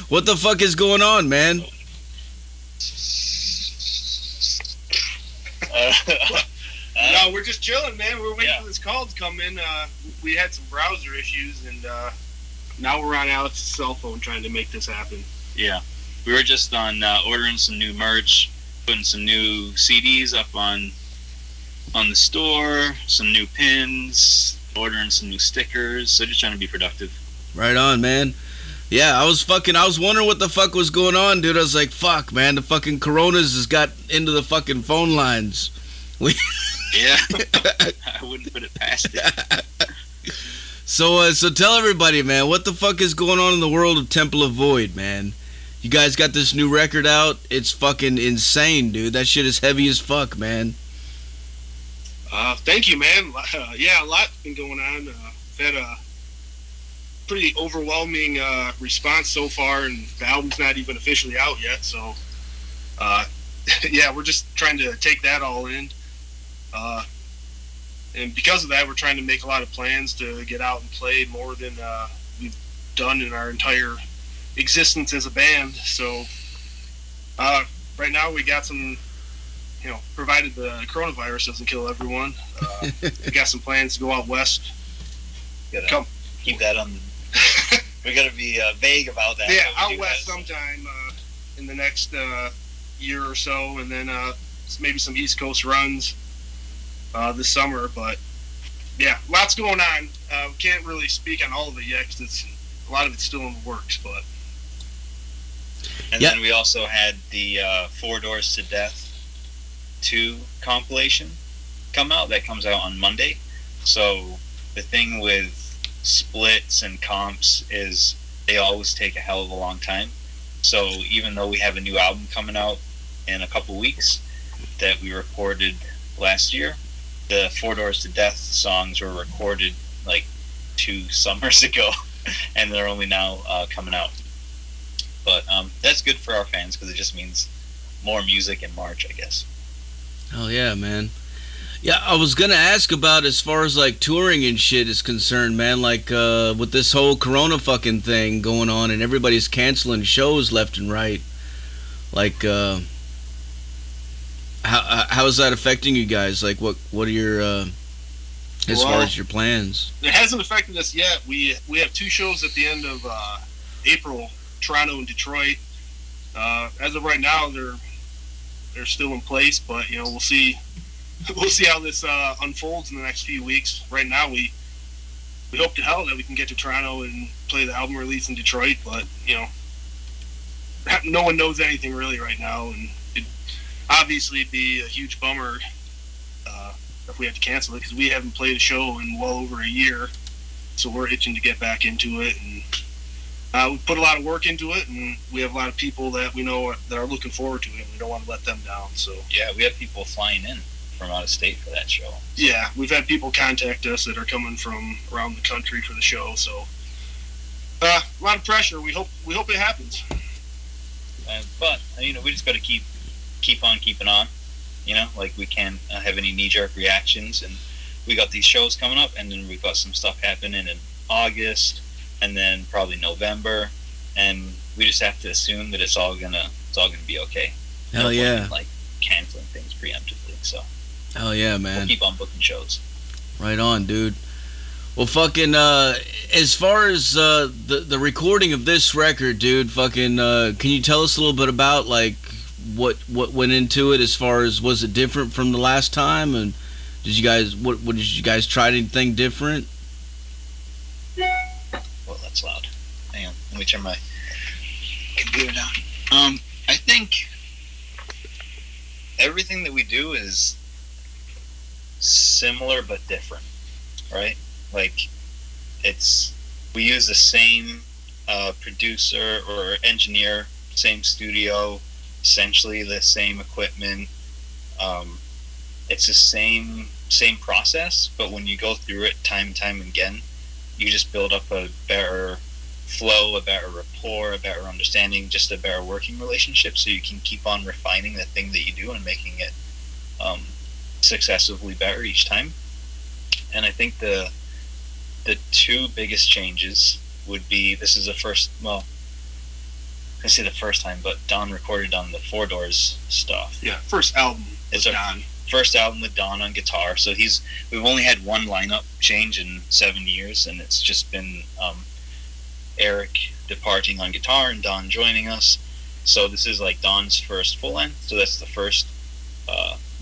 What the fuck is going on, man? No, we're just chilling, man. We're waiting for this call to come in. We had some browser issues, and now we're on Alex's cell phone trying to make this happen. Yeah. We were just on ordering some new merch, putting some new CDs up on the store, some new pins, ordering some new stickers. So just trying to be productive. Right on, man. Yeah, I was wondering what the fuck was going on, dude. I was like, fuck, man, the fucking coronas has got into the fucking phone lines. Yeah. I wouldn't put it past it. So tell everybody, man, what the fuck is going on in the world of Temple of Void, man? You guys got this new record out. It's fucking insane, dude. That shit is heavy as fuck, man. Thank you, man. Yeah, a lot's been going on. We've had a pretty overwhelming response so far, and the album's not even officially out yet. So, yeah, we're just trying to take that all in. And because of that, we're trying to make a lot of plans to get out and play more than we've done in our entire existence as a band. So right now we got some, provided the coronavirus doesn't kill everyone, we got some plans to go out west. Gotta keep that on. We gotta be vague about that. Yeah, out west sometime in the next year or so, and then maybe some East Coast runs this summer. But yeah, lots going on. We can't really speak on all of it yet because a lot of it's still in the works. But then we also had the Four Doors to Death 2 compilation come out. That comes out on Monday. So the thing with splits and comps is they always take a hell of a long time. So even though we have a new album coming out in a couple weeks that we recorded last year, the Four Doors to Death songs were recorded like 2 summers ago, and they're only now coming out. But that's good for our fans because it just means more music in March, I guess. Oh yeah, man. Yeah, I was gonna ask about as far as like touring and shit is concerned, man. Like with this whole Corona fucking thing going on, and everybody's canceling shows left and right. Like, how is that affecting you guys? Like, what are your as far as your plans? It hasn't affected us yet. We have 2 shows at the end of April, Toronto and Detroit. As of right now, they're still in place, but we'll see. We'll see how this unfolds in the next few weeks. Right now, we hope to hell that we can get to Toronto and play the album release in Detroit, but no one knows anything really right now, and it'd obviously be a huge bummer if we had to cancel it because we haven't played a show in well over a year, so we're itching to get back into it, and we put a lot of work into it, and we have a lot of people that we know that are looking forward to it, and we don't want to let them down. So yeah, we have people flying in from out of state for that show. Yeah, we've had people contact us that are coming from around the country for the show, so a lot of pressure. We hope it happens. But we just got to keep on keeping on. Like we can't have any knee-jerk reactions, and we got these shows coming up, and then we've got some stuff happening in August, and then probably November, and we just have to assume that it's all gonna be okay. Hell yeah! Like canceling things preemptively, so. Hell yeah, man. We'll keep on booking shows. Right on, dude. Well, fucking, as far as the recording of this record, dude, fucking, can you tell us a little bit about, like, what went into it as far as, was it different from the last time? And did you guys try anything different? Well, that's loud. Hang on, let me turn my computer down. I think everything that we do is similar but different, right? Like we use the same producer or engineer, same studio, essentially the same equipment. It's the same process, but when you go through it time and time again, you just build up a better flow, a better rapport, a better understanding, just a better working relationship, so you can keep on refining the thing that you do and making it successively better each time. And I think the 2 biggest changes would be, this is the first, well, I say the first time, but Don recorded on the Four Doors stuff. Yeah, first album It's with our Don. first album with Don on guitar. So we've only had one lineup change in 7 years, and it's just been Eric departing on guitar and Don joining us. So this is like Don's first full length. So that's the first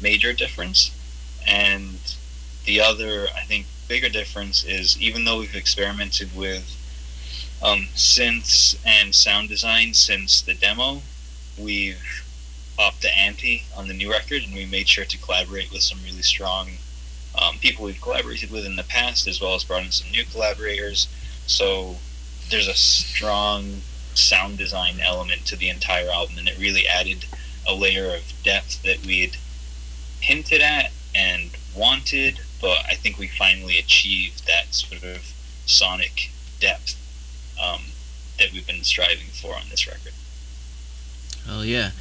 major difference. And the other, I think, bigger difference is, even though we've experimented with synths and sound design since the demo, we've upped the ante on the new record, and we made sure to collaborate with some really strong people we've collaborated with in the past, as well as brought in some new collaborators. So there's a strong sound design element to the entire album, and it really added a layer of depth that we'd hinted at and wanted, but I think we finally achieved that sort of sonic depth that we've been striving for on this record. Oh yeah.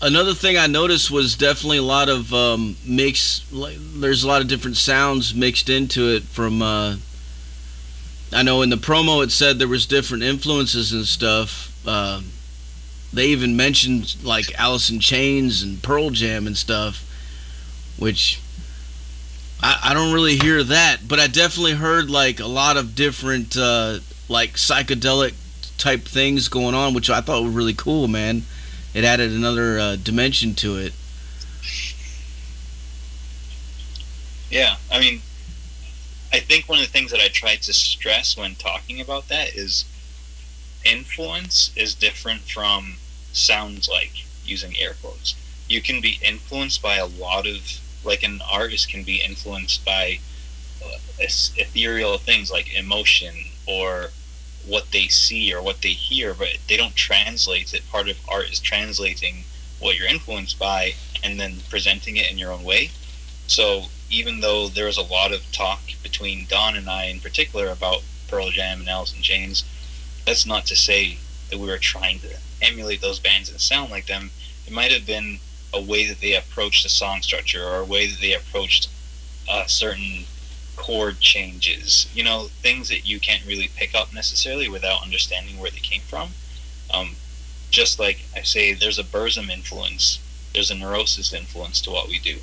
Another thing I noticed was definitely a lot of there's a lot of different sounds mixed into it from I know in the promo it said there was different influences and stuff. They even mentioned like Alice in Chains and Pearl Jam and stuff, which I don't really hear that, but I definitely heard like a lot of different like psychedelic type things going on, which I thought were really cool, man. It added another dimension to it. Yeah, I mean, I think one of the things that I tried to stress when talking about that is influence is different from sounds, like using air quotes. You can be influenced by a lot of, like an artist can be influenced by ethereal things like emotion or what they see or what they hear, but they don't translate it. Part of art is translating what you're influenced by and then presenting it in your own way. So even though there was a lot of talk between Don and I in particular about Pearl Jam and Alice in Chains, that's not to say that we were trying to emulate those bands and sound like them. It might have been a way that they approached a song structure or a way that they approached certain chord changes, you know, things that you can't really pick up necessarily without understanding where they came from. Just like I say, there's a Burzum influence, there's a Neurosis influence to what we do,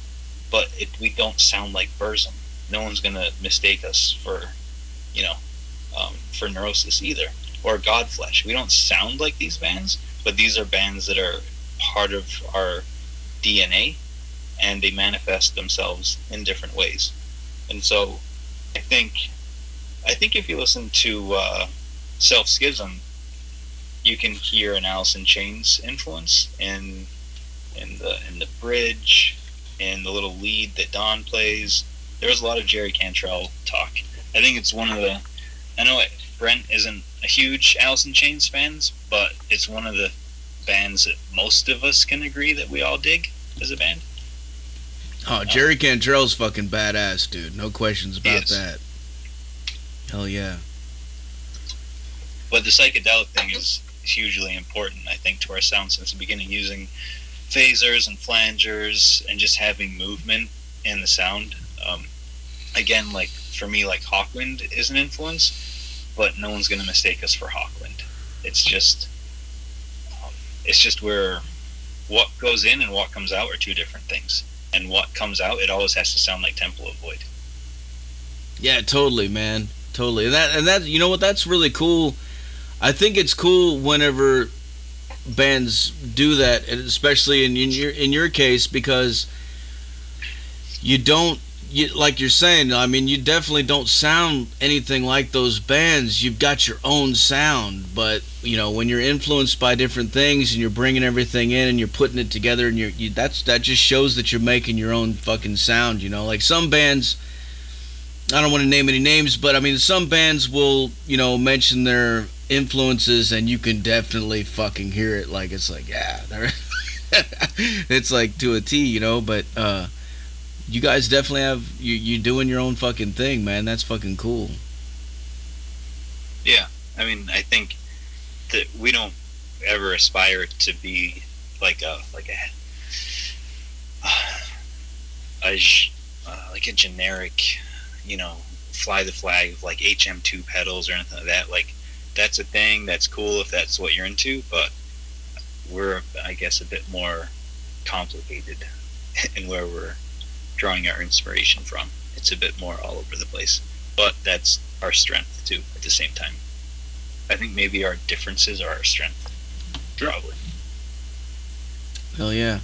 but we don't sound like Burzum. No one's gonna mistake us for, you know, for Neurosis either, or Godflesh. We don't sound like these bands, but these are bands that are part of our DNA, and they manifest themselves in different ways. And so I think if you listen to Self Schism, you can hear an Alice in Chains influence in the bridge, in the little lead that Don plays. There was a lot of Jerry Cantrell talk. I think it's one of the, I know Brent isn't a huge Alice in Chains fans, but it's one of the bands that most of us can agree that we all dig as a band. Oh, Jerry Cantrell's fucking badass, dude. No questions about that. Hell yeah. But the psychedelic thing is hugely important, I think, to our sound since the beginning, using phasers and flangers and just having movement in the sound. Again, like for me, like Hawkwind is an influence, but no one's going to mistake us for Hawkwind. It's just where what goes in and what comes out are two different things. And what comes out, it always has to sound like Temple of Void. Yeah, totally, man. Totally. And that you know what, that's really cool. I think it's cool whenever bands do that, and especially in your case, because like you're saying, I mean, you definitely don't sound anything like those bands. You've got your own sound, but you know, when you're influenced by different things and you're bringing everything in and you're putting it together, and that just shows that you're making your own fucking sound. You know, like some bands, I don't want to name any names, but I mean, some bands will, you know, mention their influences and you can definitely fucking hear it. Like it's like, yeah, it's like to a T, you know. But you guys definitely have you doing your own fucking thing, man. That's fucking cool. Yeah, I mean, I think that we don't ever aspire to be like a generic, you know, fly the flag of like HM2 pedals or anything like that. Like that's a thing. That's cool if that's what you're into, but we're, I guess, a bit more complicated in where we're drawing our inspiration from. It's a bit more all over the place, but that's our strength too at the same time. I think maybe our differences are our strength. Probably. Hell yeah.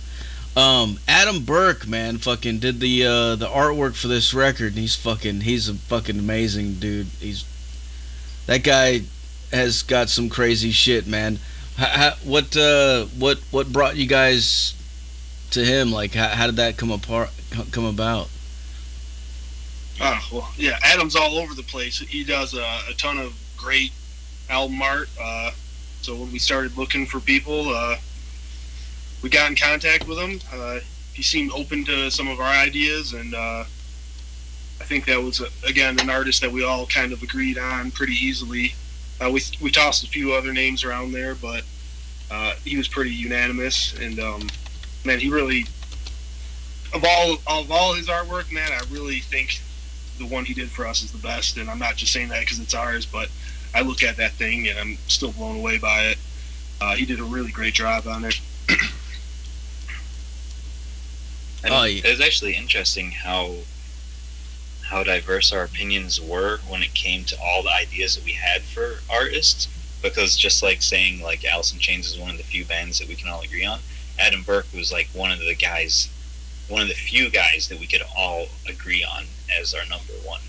Adam Burke, man, fucking did the artwork for this record. He's a fucking amazing dude. That guy has got some crazy shit, man. What brought you guys to him? Like, how did that come about? Well, yeah, Adam's all over the place. He does a ton of great album art. So when we started looking for people, we got in contact with him. He seemed open to some of our ideas, and I think that was, again, an artist that we all kind of agreed on pretty easily. We tossed a few other names around there, but he was pretty unanimous. And man, he really, of all his artwork, man, I really think the one he did for us is the best. And I'm not just saying that because it's ours, but I look at that thing and I'm still blown away by it. He did a really great job on it. It was actually interesting how diverse our opinions were when it came to all the ideas that we had for artists, because just like saying like Alice in Chains is one of the few bands that we can all agree on, Adam Burke was like one of the few guys that we could all agree on as our number one.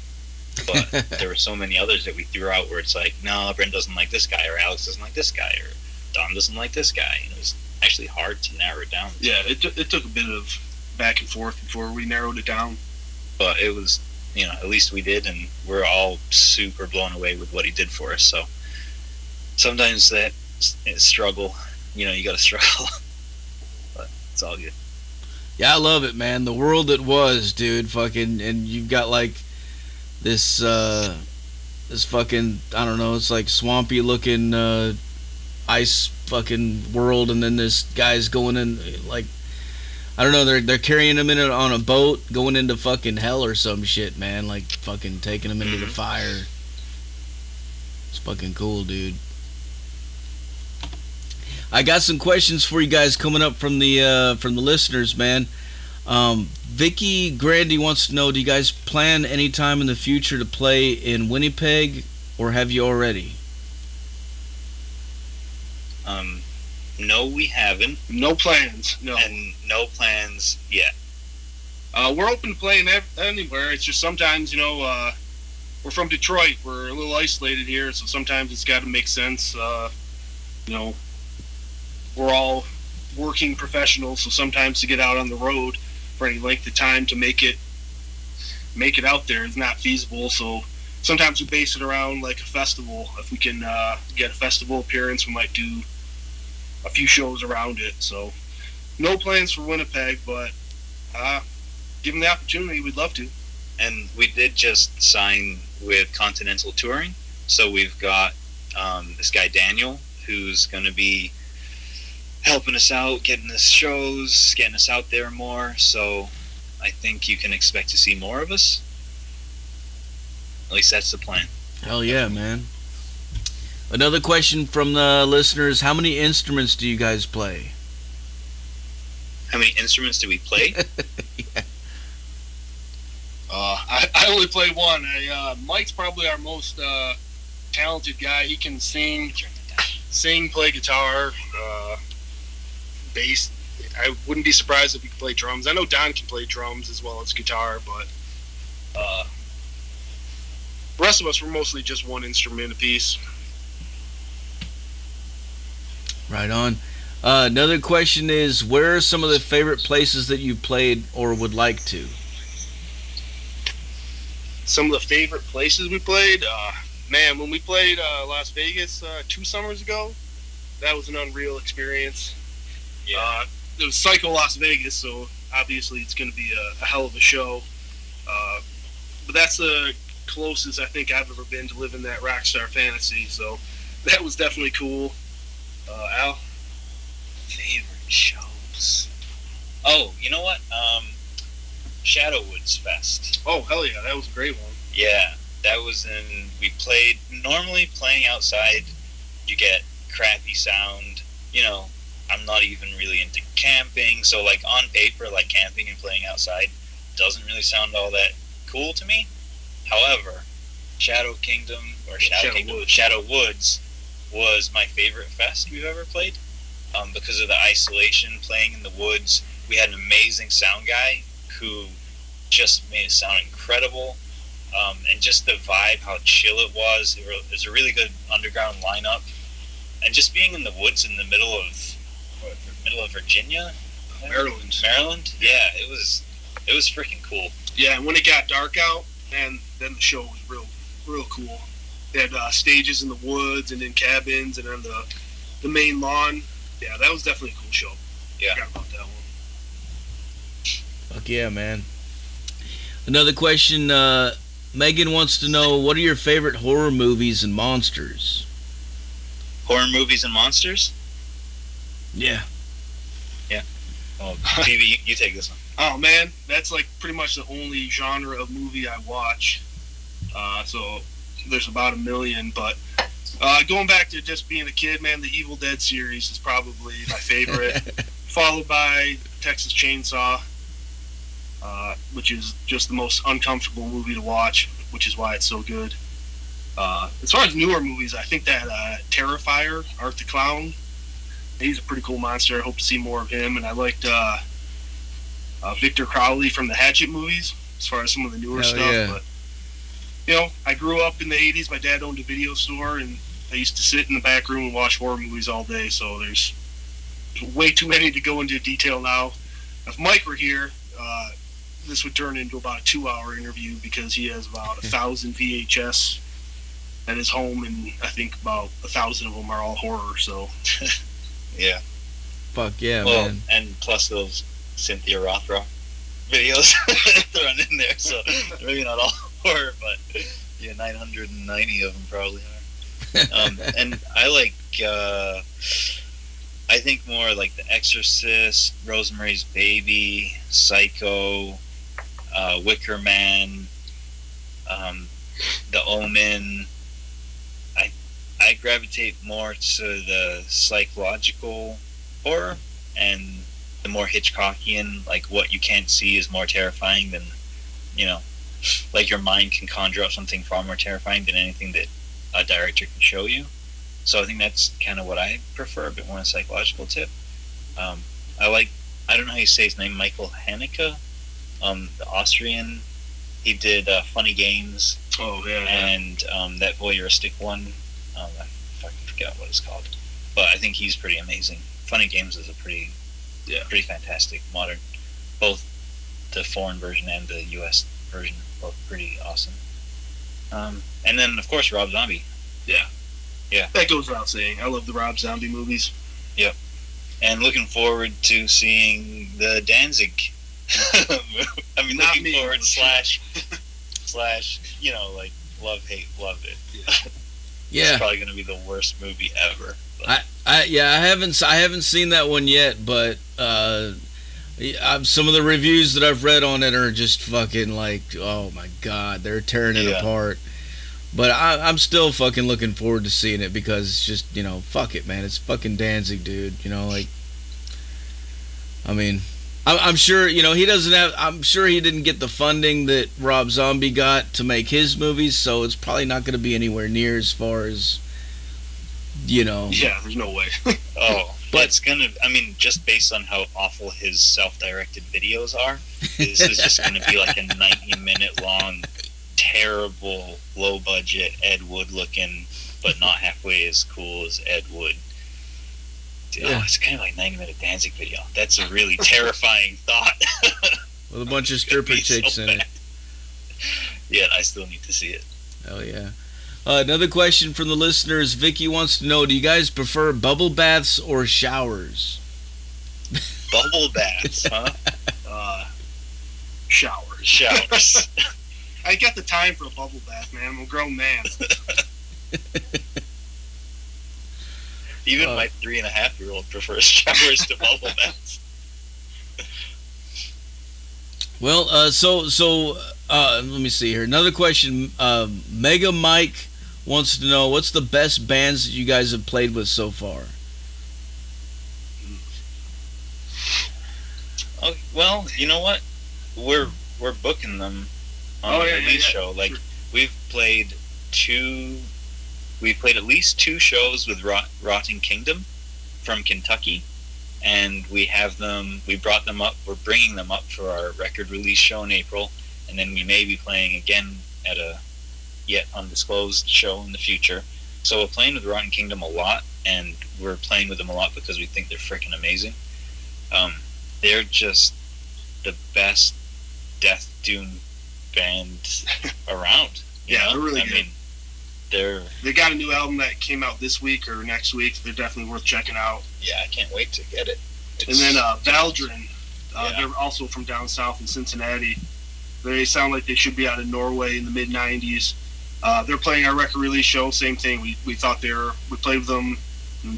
But there were so many others that we threw out where it's like, no, Brent doesn't like this guy, or Alex doesn't like this guy, or Don doesn't like this guy. And it was actually hard to narrow it down. Yeah, it took a bit of back and forth before we narrowed it down. But it was, at least we did, and we're all super blown away with what he did for us. So sometimes that struggle, you got to struggle. But it's all good. Yeah, I love it, man. The world that was, dude, fucking, and you've got like this fucking, I don't know, it's like swampy looking ice fucking world, and then this guy's going in like, I don't know, they're carrying him on a boat going into fucking hell or some shit, man, like fucking taking him into the fire. It's fucking cool, dude. I got some questions for you guys coming up from the listeners, man. Vicky Grandy wants to know, do you guys plan any time in the future to play in Winnipeg, or have you already? No, we haven't. No plans. No. And no plans yet. We're open to playing anywhere. It's just sometimes, we're from Detroit. We're a little isolated here, so sometimes it's got to make sense. We're all working professionals, so sometimes to get out on the road for any length of time to make it out there is not feasible. So sometimes we base it around like a festival. If we can get a festival appearance, we might do a few shows around it. So no plans for Winnipeg, but given the opportunity, we'd love to. And we did just sign with Continental Touring, so we've got this guy Daniel, who's going to be helping us out, getting us shows, getting us out there more. So I think you can expect to see more of us. At least that's the plan. Hell yeah, man. Another question from the listeners: how many instruments do you guys play? How many instruments do we play? Yeah. I only play one. Mike's probably our most talented guy. He can sing, play guitar, bass. I wouldn't be surprised if he could play drums. I know Don can play drums as well as guitar, but the rest of us were mostly just one instrument apiece. Right on. Another question is, where are some of the favorite places that you played or would like to? Some of the favorite places we played? Man, when we played Las Vegas 2 summers ago, that was an unreal experience. Yeah. It was Psycho Las Vegas, so obviously it's going to be a hell of a show. But that's the closest I think I've ever been to living that rockstar fantasy, so that was definitely cool. Al? Favorite shows? Oh, you know what? Shadowwoods Fest. Oh, hell yeah, that was a great one. Yeah, That was in, we played, normally playing outside, you get crappy sound. You know, I'm not even really into camping, so like on paper, like camping and playing outside doesn't really sound all that cool to me. However, Shadow Woods was my favorite fest we've ever played, because of the isolation, playing in the woods. We had an amazing sound guy who just made it sound incredible, and just the vibe, how chill it was. It was a really good underground lineup, and just being in the woods in the middle of Virginia, Maryland. Yeah, it was freaking cool. Yeah, and when it got dark out, and then the show was real cool. They had stages in the woods and in cabins and on the main lawn. Yeah, that was definitely a cool show. Yeah. I forgot about that one. Fuck yeah, man. Another question, Megan wants to know, what are your favorite horror movies and monsters? Horror movies and monsters? Yeah. Oh, TV, you take this one. Oh, man, that's like pretty much the only genre of movie I watch. So there's about 1 million, but going back to just being a kid, man, the Evil Dead series is probably my favorite, followed by Texas Chainsaw, which is just the most uncomfortable movie to watch, which is why it's so good. As far as newer movies, I think that Terrifier, Art the Clown, he's a pretty cool monster. I hope to see more of him. And I liked Victor Crowley from the Hatchet movies, as far as some of the newer stuff. Yeah. But, you know, I grew up in the 80s. My dad owned a video store, and I used to sit in the back room and watch horror movies all day. So there's way too many to go into detail now. If Mike were here, this would turn into about a 2-hour interview, because he has about 1,000 VHS at his home, and I think about 1,000 of them are all horror. So Yeah. Fuck yeah, Well, man. and plus those Cynthia Rothrock videos thrown in there, so maybe not all horror, but yeah, 990 of them probably are. And I like, I think more like The Exorcist, Rosemary's Baby, Psycho, Wicker Man, The Omen. I gravitate more to the psychological horror, and the more Hitchcockian, like what you can't see is more terrifying than, you know, like your mind can conjure up something far more terrifying than anything that a director can show you. So I think that's kind of what I prefer, a bit more a psychological tip. I don't know how you say his name, Michael Haneke, the Austrian. He did Funny Games. Oh, yeah. And that voyeuristic one. I fucking forgot what it's called. But I think he's pretty amazing. Funny Games is a pretty fantastic modern. Both the foreign version and the US version, both pretty awesome. And then, of course, Rob Zombie. Yeah. Yeah. That goes without saying. I love the Rob Zombie movies. Yep. And looking forward to seeing the Danzig. I mean, Not looking me, forward but slash, you know, like, love, hate, love it. Yeah. It's probably going to be the worst movie ever. But. I haven't seen that one yet, but some of the reviews that I've read on it are just fucking like, oh my god, they're tearing it apart. But I'm still fucking looking forward to seeing it, because it's just, you know, fuck it, man. It's fucking Danzig, dude. You know, like, I mean, I'm sure, you know, I'm sure he didn't get the funding that Rob Zombie got to make his movies, so it's probably not going to be anywhere near as far as, you know. Yeah, there's no way. Oh, but it's going to, I mean, just based on how awful his self-directed videos are, this is just going to be like a 90-minute long, terrible, low-budget, Ed Wood looking, but not halfway as cool as Ed Wood. Dude, Yeah. Oh, it's kind of like a 90-minute Danzig video. That's a really terrifying thought. With a bunch of stripper chicks in it. Yeah, I still need to see it. Hell yeah. Another question from the listeners. Vicky wants to know, do you guys prefer bubble baths or showers? Bubble baths, huh? Showers. Showers. I got the time for a bubble bath, man. I'm a grown man. Even my 3.5-year-old prefers showers to bubble baths. Well, let me see here. Another question. Mega Mike wants to know what's the best bands that you guys have played with so far. Oh, well, you know what? We're booking them on the release show. Like, we've played at least 2 shows with Rotten Kingdom from Kentucky, and we brought them up. We're bringing them up for our record release show in April, and then we may be playing again at a yet undisclosed show in the future. So we're playing with Rotten Kingdom a lot, and we're playing with them a lot because we think they're freaking amazing. They're just the best death doom band around. They're really good. I mean, they got a new album that came out this week or next week. They're definitely worth checking out. Yeah, I can't wait to get it. And then Valdrin, they're also from down south in Cincinnati. They sound like they should be out of Norway in the mid '90s. They're playing our record release show. Same thing. We thought we played with them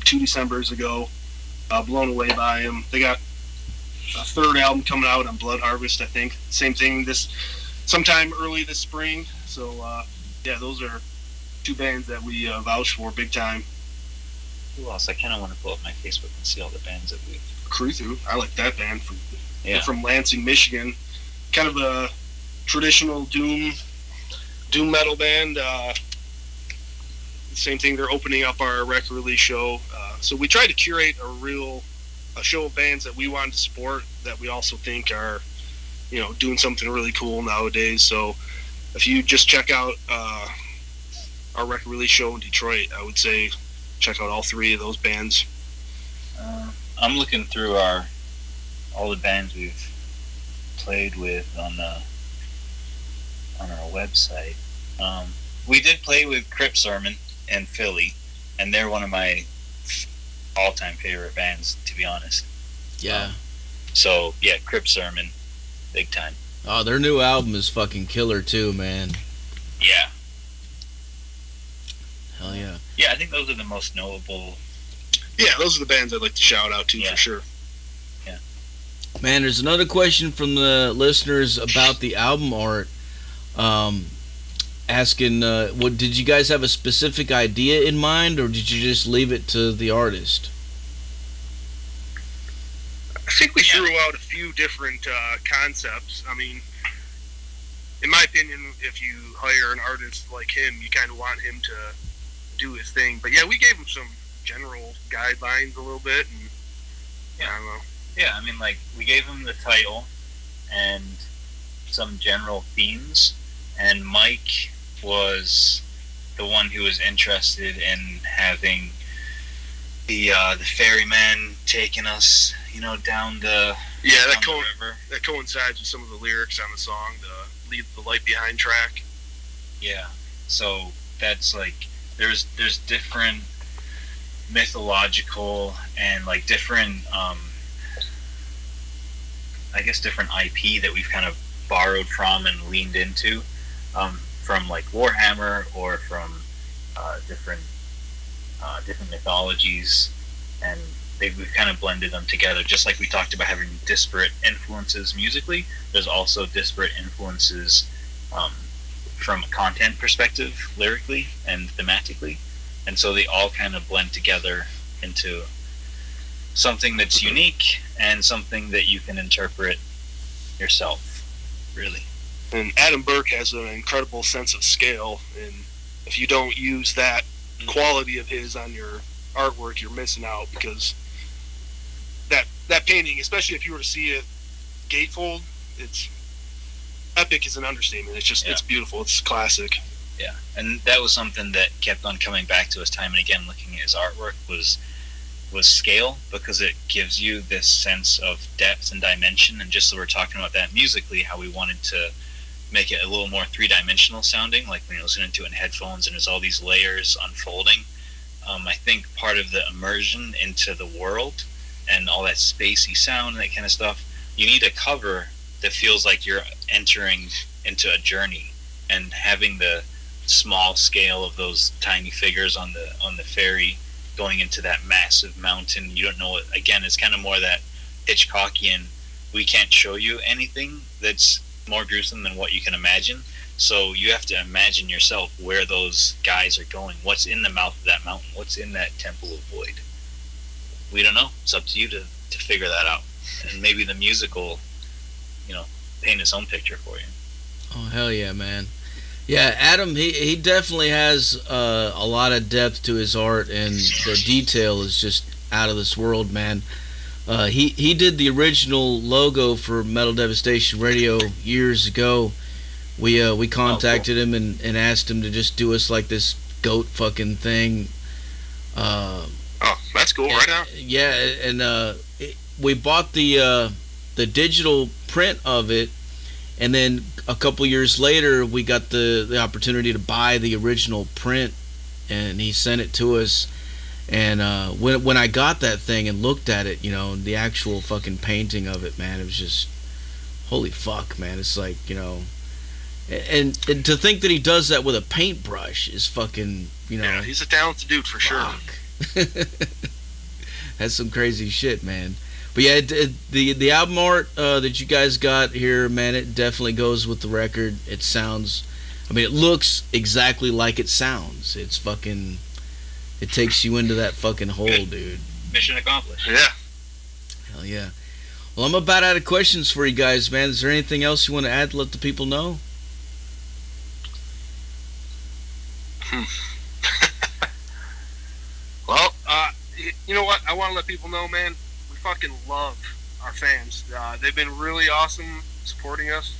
2 Decembers ago. Blown away by them. They got a 3rd album coming out on Blood Harvest, I think. Same thing sometime early this spring. So those are 2 bands that we vouch for big time. Who else? I kind of want to pull up my Facebook and see all the bands that we've... Cruthu. I like that band. They're from Lansing, Michigan. Kind of a traditional doom metal band. Same thing. They're opening up our record release show. So we try to curate a show of bands that we want to support that we also think are, doing something really cool nowadays. So if you just check out our record release show in Detroit, I would say check out all 3 of those bands. I'm looking through all the bands we've played with on our website. We did play with Crip Sermon in Philly, and they're one of my all-time favorite bands, to be honest. Yeah. So yeah, Crip Sermon, big time. Oh, their new album is fucking killer too, man. Yeah. Hell yeah. Yeah, I think those are the most knowable. Yeah, those are the bands I'd like to shout out to for sure. Yeah. Man, there's another question from the listeners about the album art. Asking, what did you guys have a specific idea in mind, or did you just leave it to the artist? I think we threw out a few different concepts. I mean, in my opinion, if you hire an artist like him, you kind of want him to do his thing. But yeah, we gave him some general guidelines a little bit, and I don't know. Yeah, I mean, like, we gave him the title and some general themes, and Mike was the one who was interested in having the ferryman taking us, down the river. That coincides with some of the lyrics on the song, the "Leave the Light Behind" track. Yeah, so that's like there's different mythological and like different different IP that we've kind of borrowed from and leaned into. From like Warhammer or from different mythologies, and we've kind of blended them together. Just like we talked about having disparate influences musically, there's also disparate influences from a content perspective, lyrically and thematically, and so they all kind of blend together into something that's unique and something that you can interpret yourself, really. And Adam Burke has an incredible sense of scale, and if you don't use that quality of his on your artwork, you're missing out, because that painting, especially if you were to see it gatefold, it's epic is an understatement. It's just it's beautiful. It's classic. Yeah, and that was something that kept on coming back to us time and again, looking at his artwork, was scale, because it gives you this sense of depth and dimension. And just so we're talking about that musically, how we wanted to make it a little more three-dimensional sounding, like when you're listening to it in headphones and there's all these layers unfolding. I think part of the immersion into the world and all that spacey sound and that kind of stuff, you need a cover that feels like you're entering into a journey, and having the small scale of those tiny figures on the ferry going into that massive mountain. You don't know it. Again, it's kind of more that Hitchcockian we can't show you anything that's more gruesome than what you can imagine. So you have to imagine yourself where those guys are going. What's in the mouth of that mountain? What's in that Temple of Void? We don't know. It's up to you to figure that out. And maybe the music will, paint its own picture for you. Oh, hell yeah, man. Yeah, Adam, he definitely has a lot of depth to his art, and the detail is just out of this world, man. He did the original logo for Metal Devastation Radio years ago. We contacted him and asked him to just do us like this goat fucking thing. Oh, that's cool, right now. Yeah, and we bought the digital print of it, and then a couple years later we got the opportunity to buy the original print, and he sent it to us. And when I got that thing and looked at it, the actual fucking painting of it, man, it was just holy fuck, man. It's like, and to think that he does that with a paintbrush is fucking, Yeah, he's a talented dude for sure. That's some crazy shit, man. But yeah, the album art that you guys got here, man, it definitely goes with the record. It sounds, it looks exactly like it sounds. It's fucking, it takes you into that fucking hole, dude. Mission accomplished. Yeah. Hell yeah. Well, I'm about out of questions for you guys, man. Is there anything else you want to add to let the people know? Well, you know what? I want to let people know, man, we fucking love our fans. They've been really awesome supporting us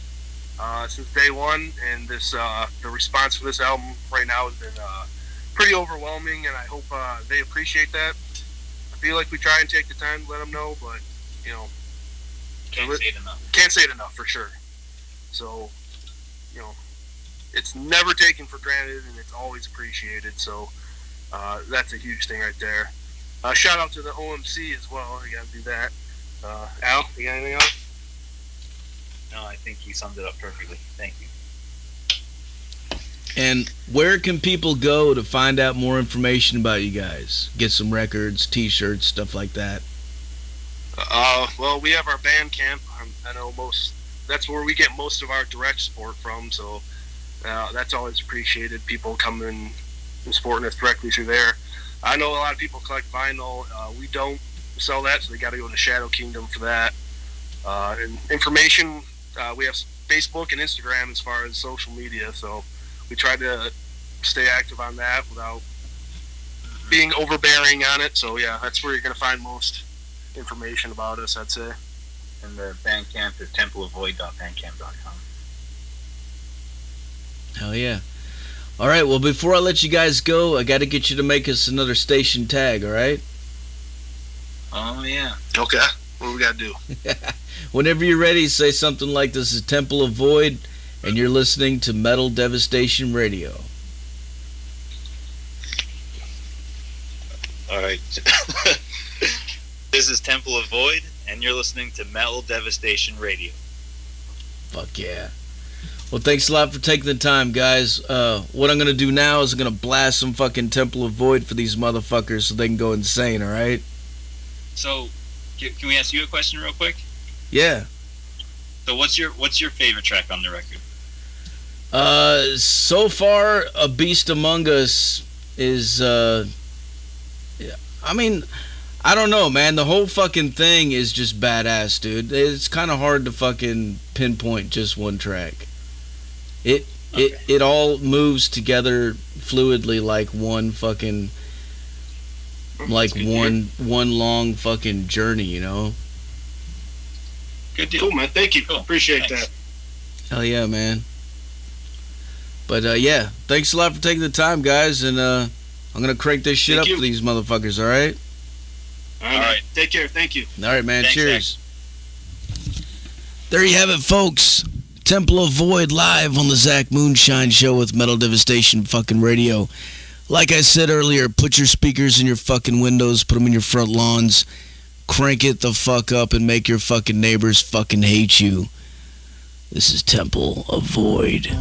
since day one, and the response for this album right now has been pretty overwhelming, and I hope they appreciate that. I feel like we try and take the time to let them know, but, Can't say it enough. Can't say it enough, for sure. So, it's never taken for granted, and it's always appreciated, so that's a huge thing right there. Shout out to the OMC as well. You gotta do that. Al, you got anything else? No, I think you summed it up perfectly. Thank you. And where can people go to find out more information about you guys? Get some records, t-shirts, stuff like that. Well, we have our Bandcamp. I know that's where we get most of our direct support from, so that's always appreciated. People coming and supporting us directly through there. I know a lot of people collect vinyl. We don't sell that, so they got to go to Shadow Kingdom for that. And information, we have Facebook and Instagram as far as social media, so we try to stay active on that without being overbearing on it. So yeah, that's where you're going to find most information about us, I'd say. And the Bandcamp is templeofvoid.bandcamp.com. Hell yeah. All right, well, before I let you guys go, I got to get you to make us another station tag, all right? Oh, yeah. Okay. What do we got to do? Whenever you're ready, say something like, "This is Temple of Void, and you're listening to Metal Devastation Radio." All right. This is Temple of Void, and you're listening to Metal Devastation Radio. Fuck yeah. Well, thanks a lot for taking the time, guys. What I'm going to do now is I'm going to blast some fucking Temple of Void for these motherfuckers so they can go insane, all right? So, can we ask you a question real quick? Yeah. So what's your favorite track on the record? So far, A Beast Among Us is, I don't know, man. The whole fucking thing is just badass, dude. It's kind of hard to fucking pinpoint just one track. It all moves together fluidly like one fucking, like one long fucking journey, you know? Good deal. Cool, man. Thank you. Cool. Appreciate that. Hell yeah, man. But yeah, thanks a lot for taking the time, guys, and I'm gonna crank this shit up for these motherfuckers, alright? Alright. Take care. Thank you. Alright, man. Thanks, cheers. There you have it, folks. Temple of Void live on the Zach Moonshine Show with Metal Devastation fucking radio. Like I said earlier, put your speakers in your fucking windows, put them in your front lawns, crank it the fuck up, and make your fucking neighbors fucking hate you. This is Temple of Void.